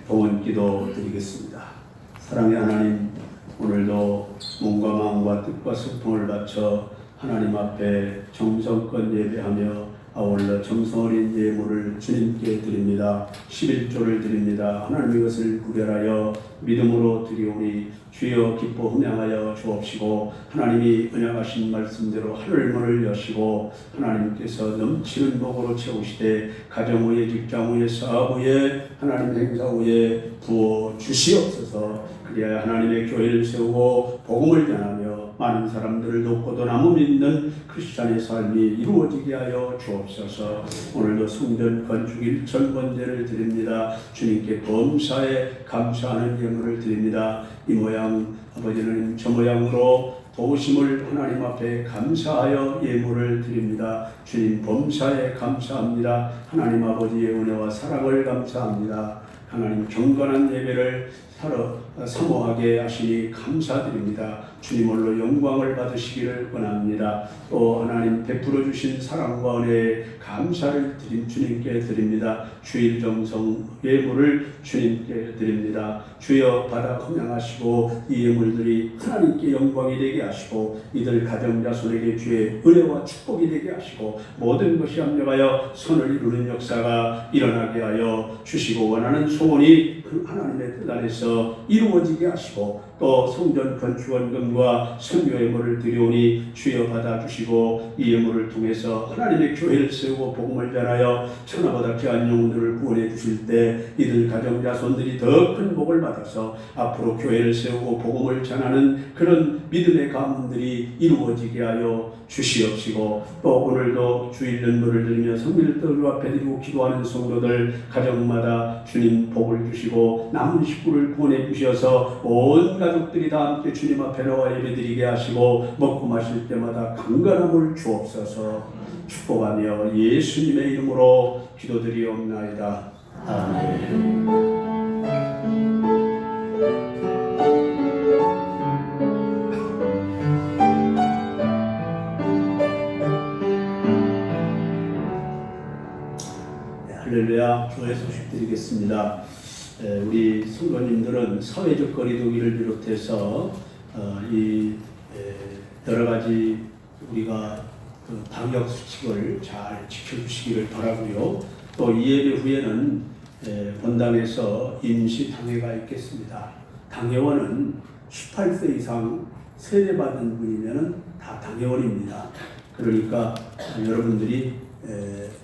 봉헌기도 드리겠습니다. 사랑의 하나님, 오늘도 몸과 마음과 뜻과 소통을 바쳐 하나님 앞에 정성껏 예배하며 아울러 정성어린 예물을 주님께 드립니다. 11조를 드립니다. 하나님 이것을 구별하여 믿음으로 드리오니 주여 기뻐 흠양하여 주옵시고, 하나님이 언약하신 말씀대로 하늘문을 여시고 하나님께서 넘치는 복으로 채우시되 가정 후에 직장 후에 사업 후에 하나님 행사 후에 부어 주시옵소서. 그리하여 하나님의 교회를 세우고 복음을 전하며 많은 사람들을 돕고도 나무 믿는 크리스찬의 삶이 이루어지게 하여 주옵소서. 오늘도 성전 건축 1천 번제를 드립니다. 주님께 범사에 감사하는 예물을 드립니다. 이 모양 아버지는 저 모양으로 도우심을 하나님 앞에 감사하여 예물을 드립니다. 주님 범사에 감사합니다. 하나님 아버지의 은혜와 사랑을 감사합니다. 하나님 경건한 예배를 사모하게 하시니 감사드립니다. 주님 홀로 영광을 받으시기를 원합니다. 또 하나님 베풀어 주신 사랑과 은혜에 감사를 주님께 드립니다. 주일 정성 예물을 주님께 드립니다. 주여 받아 헌양하시고 이 예물들이 하나님께 영광이 되게 하시고 이들 가정 자손에게 주의 은혜와 축복이 되게 하시고 모든 것이 합력하여 선을 이루는 역사가 일어나게 하여 주시고, 원하는 소원이 그 하나님의 뜻 안에서 이루어지게 하시고, 또 성전 건축 원금과 선교 예물을 드리오니 주여 받아주시고 이 예물을 통해서 하나님의 교회를 세우고 복음을 전하여 천하보다 귀한 영혼들을 구원해 주실 때 이들 가정 자손들이 더 큰 복을 받아서 앞으로 교회를 세우고 복음을 전하는 그런 믿음의 가문들이 이루어지게 하여 주시옵시고, 또 오늘도 주일 연물을 드리며 성밀을 주 앞에 드리고 기도하는 성도들 가정마다 주님 복을 주시고 남은 식구를 구원해 주셔서 온 가족들이 다 함께 주님 앞에 나와 예배드리게 하시고 먹고 마실 때마다 강건함을 주옵소서. 축복하며 예수님의 이름으로 기도드리옵나이다. 아멘. 할렐루야. 교회 소식 드리겠습니다. 우리 성도님들은 사회적 거리두기를 비롯해서 이 여러 가지 우리가 그 방역 수칙을 잘 지켜주시기를 바라고요. 또 이 예배 후에는 본당에서 임시 당회가 있겠습니다. 당회원은 18세 이상 세례받은 분이면 다 당회원입니다. 그러니까 여러분들이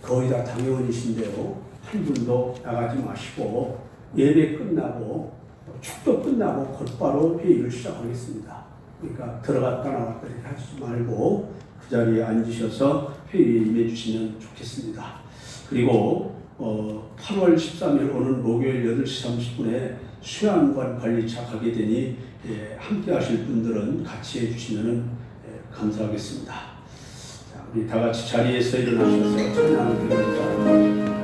거의 다 당회원이신데요, 한 분도 나가지 마시고 예배 끝나고 축도 끝나고 곧바로 회의를 시작하겠습니다. 그러니까 들어갔다 나왔다 이렇게 하지 말고 그 자리에 앉으셔서 회의에 임해 주시면 좋겠습니다. 그리고 8월 13일 오는 목요일 8시 30분에 수양관 관리차 가게 되니 함께 하실 분들은 같이 해주시면 감사하겠습니다. 자, 우리 다 같이 자리에서 일어나셔서 찬양을 드립니다.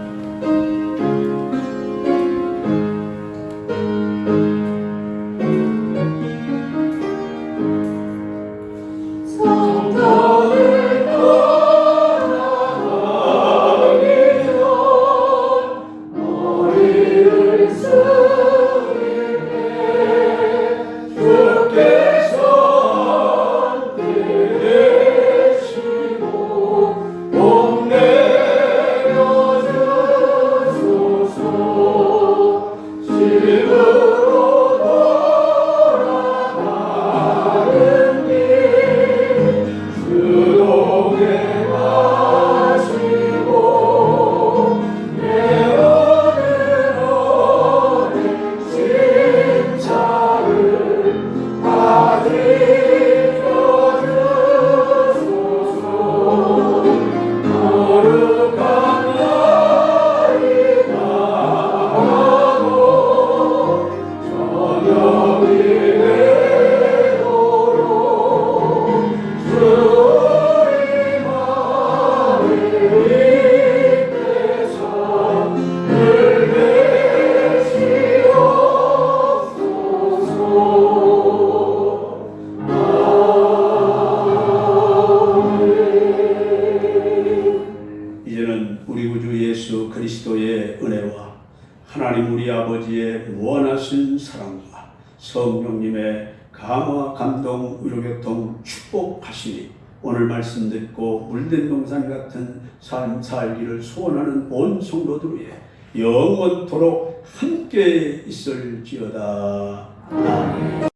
봄 내려줘 우리 구주 예수 그리스도의 은혜와 하나님 우리 아버지의 무한하신 사랑과 성령님의 감화, 감동, 위로교통, 축복하시니 오늘 말씀 듣고 물된 동산 같은 삶 살기를 소원하는 온 성도들 위해 영원토록 함께 있을지어다. 아멘.